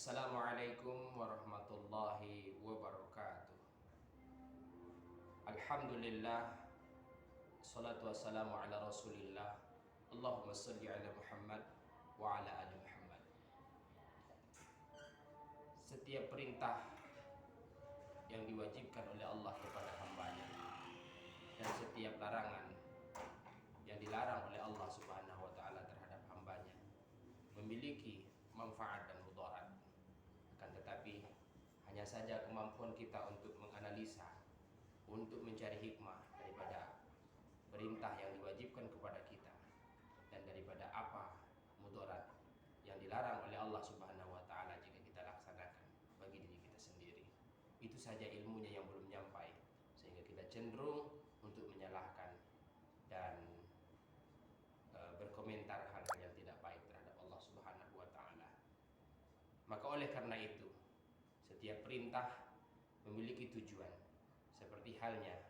Assalamualaikum warahmatullahi wabarakatuh. Alhamdulillah, salatu wassalamu ala rasulillah. Allahumma salli ala Muhammad wa ala ali Muhammad. Setiap perintah yang diwajibkan oleh Allah kepada hambanya, dan setiap larangan yang dilarang oleh Allah subhanahu wa ta'ala terhadap hambanya memiliki manfaat dan mudarat. Akan tetapi hanya saja kemampuan kita untuk menganalisa, untuk mencari hikmah daripada perintah yang diwajibkan kepada kita dan daripada apa mudarat yang dilarang oleh Allah subhanahu wa ta'ala jika kita laksanakan bagi diri kita sendiri. Itu saja ilmunya yang belum nyampai, sehingga kita cenderung untuk menyalahkan dan berkomentar hal-hal yang tidak baik terhadap Allah subhanahu wa ta'ala. Maka oleh karena itu, setiap perintah memiliki tujuan. Seperti halnya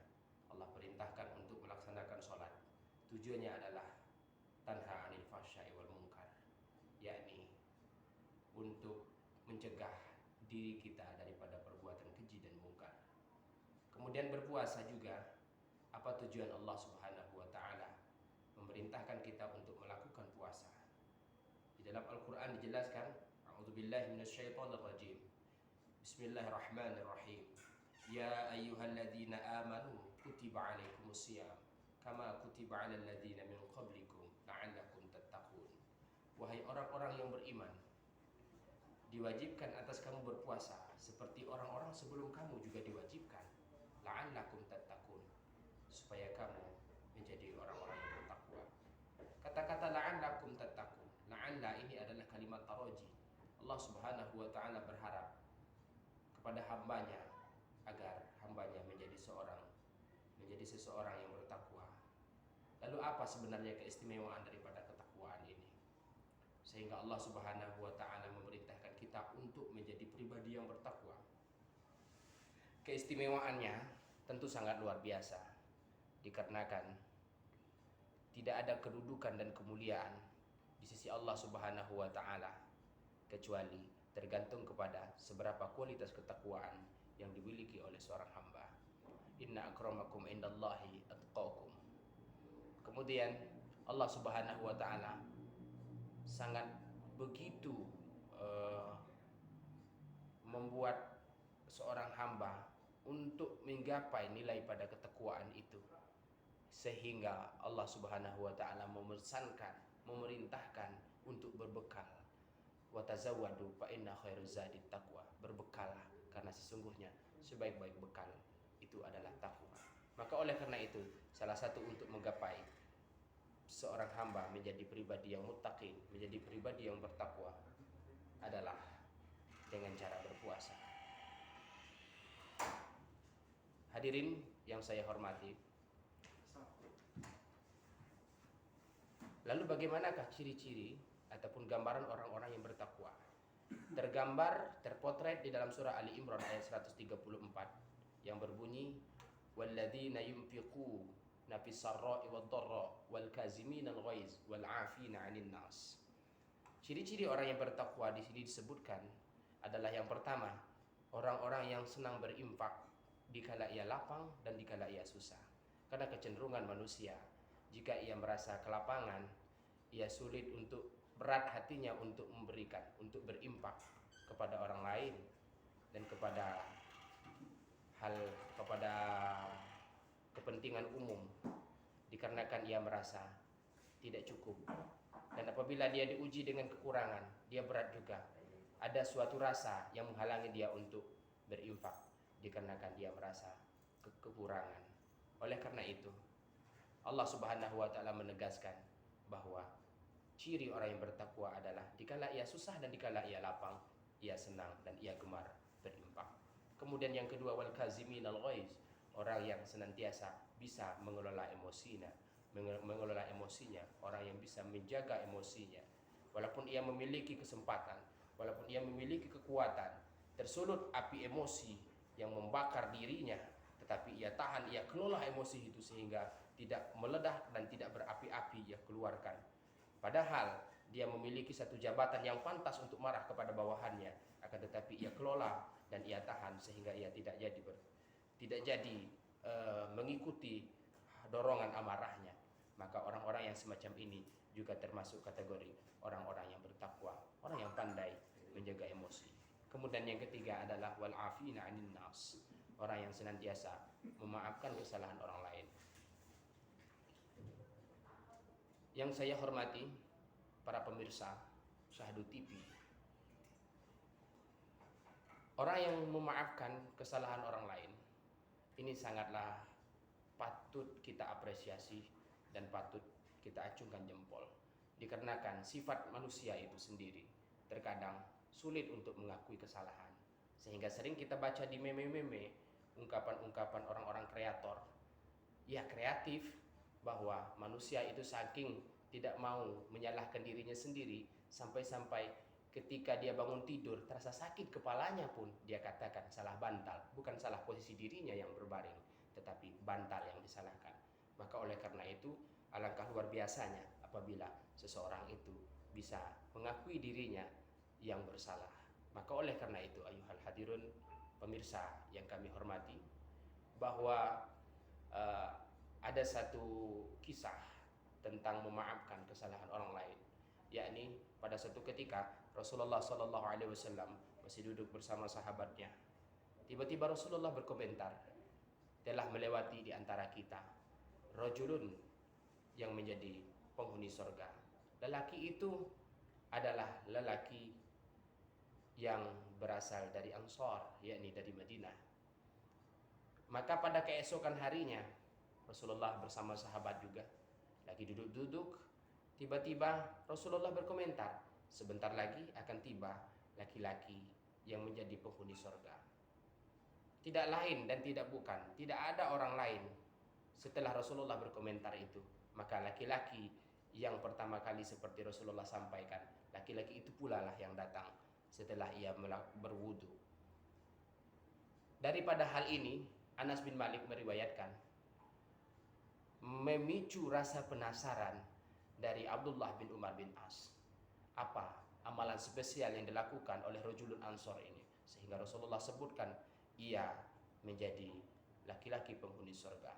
Allah perintahkan untuk melaksanakan sholat, tujuannya adalah tanha anil fahsya'i wal munkar, yakni untuk mencegah diri kita daripada perbuatan keji dan mungkar. Kemudian berpuasa juga, apa tujuan Allah subhanahu wa ta'ala memerintahkan kita untuk melakukan puasa? Di dalam Al-Quran dijelaskan, a'udzubillahi minasyaitonirrajim, bismillahirrahmanirrahim, ya ayyuhalladzina amanu kutiba alaikumusiyam kama kutiba alal ladzina min qablikum la'allakum tattaqun. Wahai orang-orang yang beriman, diwajibkan atas kamu berpuasa seperti orang-orang sebelum kamu juga diwajibkan, la'allakum tattaqun, supaya kamu menjadi orang-orang yang bertakwa. Kata-kata la'allakum tattaqun, la'alla ini adalah kalimat taraji. Allah subhanahu wa ta'ala berharap kepada hambanya agar hambanya menjadi seseorang yang bertakwa. Lalu apa sebenarnya keistimewaan daripada ketakwaan ini, sehingga Allah subhanahu wa ta'ala memerintahkan kita untuk menjadi pribadi yang bertakwa? Keistimewaannya tentu sangat luar biasa, dikarenakan tidak ada kedudukan dan kemuliaan di sisi Allah subhanahu wa ta'ala kecuali tergantung kepada seberapa kualitas ketakwaan yang dimiliki oleh seorang hamba. Inna akramakum indallahi atqakum. Kemudian Allah subhanahu wa ta'ala sangat begitu membuat seorang hamba untuk menggapai nilai pada ketakwaan itu, sehingga Allah subhanahu wa ta'ala memerintahkan untuk berbekal. Wa tazawwadu fa inna khairuz zadit taqwa. Berbekallah karena sesungguhnya sebaik-baik bekal itu adalah takwa. Maka oleh karena itu, salah satu untuk menggapai seorang hamba menjadi pribadi yang muttaqin, menjadi pribadi yang bertakwa adalah dengan cara berpuasa. Hadirin yang saya hormati, lalu bagaimanakah ciri-ciri ataupun gambaran orang-orang yang bertakwa? Terpotret di dalam surah Ali Imran ayat 134 yang berbunyi, walladzina yunfiquna fis sarra'i wad dharra wal kaziminal ghaiz wal 'afina 'anil nas. Ciri-ciri orang yang bertakwa di sini disebutkan adalah yang pertama, orang-orang yang senang berinfak dikala ia lapang dan dikala ia susah. Karena kecenderungan manusia, jika ia merasa kelapangan, ia sulit untuk, berat hatinya untuk memberikan, untuk berimpak kepada orang lain dan kepada kepentingan umum, dikarenakan ia merasa tidak cukup. Dan apabila dia diuji dengan kekurangan, dia berat juga. Ada suatu rasa yang menghalangi dia untuk berimpak, dikarenakan dia merasa kekurangan. Oleh karena itu, Allah subhanahu wa ta'ala menegaskan bahwa ciri orang yang bertakwa adalah dikala ia susah dan dikala ia lapang, ia senang dan ia gemar berimpak. Kemudian yang kedua, wal kaziminal ghaiz, orang yang senantiasa bisa mengelola emosinya, orang yang bisa menjaga emosinya. Walaupun ia memiliki kesempatan, walaupun ia memiliki kekuatan, tersulut api emosi yang membakar dirinya, tetapi ia tahan, ia kelola emosi itu sehingga tidak meledak dan tidak berapi-api ia keluarkan. Padahal dia memiliki satu jabatan yang pantas untuk marah kepada bawahannya, akan tetapi ia kelola dan ia tahan sehingga ia tidak jadi mengikuti dorongan amarahnya. Maka orang-orang yang semacam ini juga termasuk kategori orang-orang yang bertakwa, orang yang pandai menjaga emosi. Kemudian yang ketiga adalah wal afina 'anil nas, orang yang senantiasa memaafkan kesalahan orang lain. Yang saya hormati para pemirsa Syahdu TV, orang yang memaafkan kesalahan orang lain ini sangatlah patut kita apresiasi dan patut kita acungkan jempol. Dikarenakan sifat manusia itu sendiri terkadang sulit untuk mengakui kesalahan. Sehingga sering kita baca di meme-meme ungkapan-ungkapan orang-orang kreator, ya kreatif, bahwa manusia itu saking tidak mau menyalahkan dirinya sendiri, sampai-sampai ketika dia bangun tidur terasa sakit kepalanya pun dia katakan salah bantal, bukan salah posisi dirinya yang berbaring, tetapi bantal yang disalahkan. Maka oleh karena itu alangkah luar biasanya apabila seseorang itu bisa mengakui dirinya yang bersalah. Maka oleh karena itu ayuhal hadirun, pemirsa yang kami hormati, bahwa ada satu kisah tentang memaafkan kesalahan orang lain, yakni pada suatu ketika Rasulullah SAW masih duduk bersama sahabatnya. Tiba-tiba Rasulullah berkomentar, telah melewati di antara kita rajulun yang menjadi penghuni surga. Lelaki itu adalah lelaki yang berasal dari Ansar, yakni dari Madinah. Maka pada keesokan harinya Rasulullah bersama sahabat juga lagi duduk-duduk, tiba-tiba Rasulullah berkomentar, sebentar lagi akan tiba laki-laki yang menjadi penghuni surga. Tidak lain dan tidak bukan, tidak ada orang lain setelah Rasulullah berkomentar itu. Maka laki-laki yang pertama kali seperti Rasulullah sampaikan, laki-laki itu pula lah yang datang setelah ia berwudu. Daripada hal ini Anas bin Malik meriwayatkan, memicu rasa penasaran dari Abdullah bin Umar bin As, apa amalan spesial yang dilakukan oleh rajulun Ansor ini, sehingga Rasulullah sebutkan ia menjadi laki-laki penghuni surga.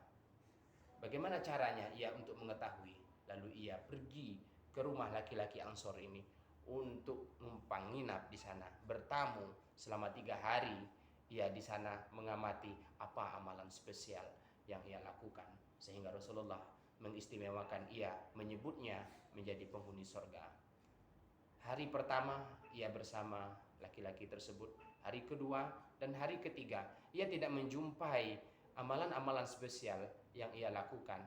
Bagaimana caranya ia untuk mengetahui? Lalu ia pergi ke rumah laki-laki Ansor ini untuk numpang nginap di sana, bertamu selama 3 hari. Ia di sana mengamati apa amalan spesial yang ia lakukan, sehingga Rasulullah mengistimewakan ia, menyebutnya menjadi penghuni surga. Hari pertama ia bersama laki-laki tersebut, hari kedua dan hari ketiga ia tidak menjumpai amalan-amalan spesial yang ia lakukan.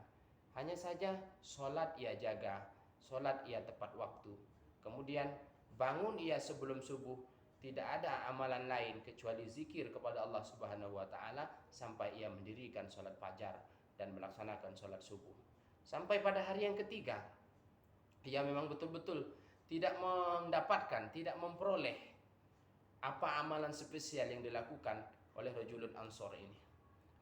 Hanya saja sholat ia jaga, sholat ia tepat waktu. Kemudian bangun ia sebelum subuh, tidak ada amalan lain kecuali zikir kepada Allah Subhanahu wa taala sampai ia mendirikan sholat fajar dan melaksanakan sholat subuh. Sampai pada hari yang ketiga ia memang betul-betul tidak mendapatkan, tidak memperoleh apa amalan spesial yang dilakukan oleh rajulun Ansor ini.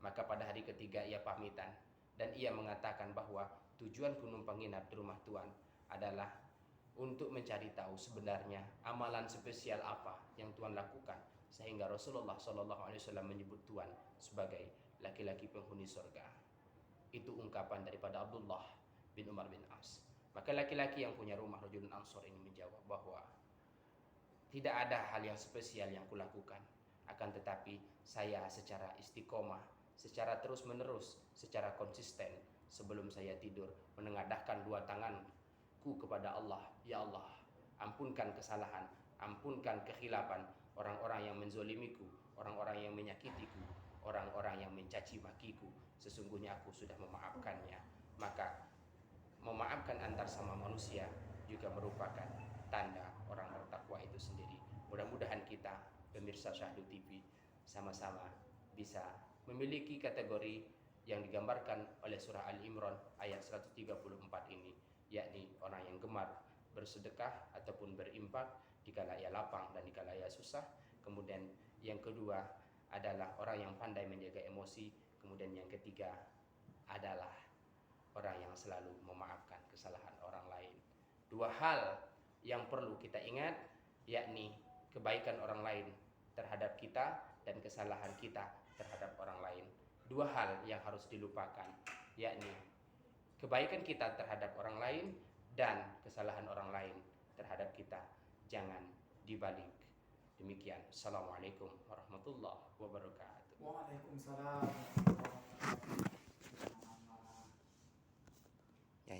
Maka pada hari ketiga ia pamitan dan ia mengatakan bahwa tujuanku numpang nginap di rumah Tuhan adalah untuk mencari tahu sebenarnya amalan spesial apa yang Tuhan lakukan, sehingga Rasulullah SAW menyebut Tuhan sebagai laki-laki penghuni surga. Itu ungkapan daripada Abdullah bin Umar bin As. Maka laki-laki yang punya rumah rajulun Ansor ini menjawab bahwa tidak ada hal yang spesial yang kulakukan, akan tetapi saya secara istiqomah, secara terus-menerus, secara konsisten, sebelum saya tidur menengadahkan 2 tanganku kepada Allah. Ya Allah, ampunkan kesalahan, ampunkan kekhilafan orang-orang yang menzolimiku, orang-orang yang menyakitiku, orang-orang yang mencaci makiku. Sesungguhnya aku sudah memaafkannya. Maka memaafkan antar sama manusia juga merupakan tanda orang bertakwa itu sendiri. Mudah-mudahan kita pemirsa Syahdu TV sama-sama bisa memiliki kategori yang digambarkan oleh surah Al-Imran ayat 134 ini, yakni orang yang gemar bersedekah ataupun berimpak dikala ia lapang dan dikala ia susah. Kemudian yang kedua adalah orang yang pandai menjaga emosi. Kemudian yang ketiga adalah orang yang selalu memaafkan kesalahan orang lain. 2 hal yang perlu kita ingat, yakni kebaikan orang lain terhadap kita dan kesalahan kita terhadap orang lain. Dua hal yang harus dilupakan, yakni kebaikan kita terhadap orang lain dan kesalahan orang lain terhadap kita jangan dibalik. Demikian. Assalamualaikum warahmatullahi wabarakatuh. Waalaikumsalam warahmatullahi wabarakatuh. Ya,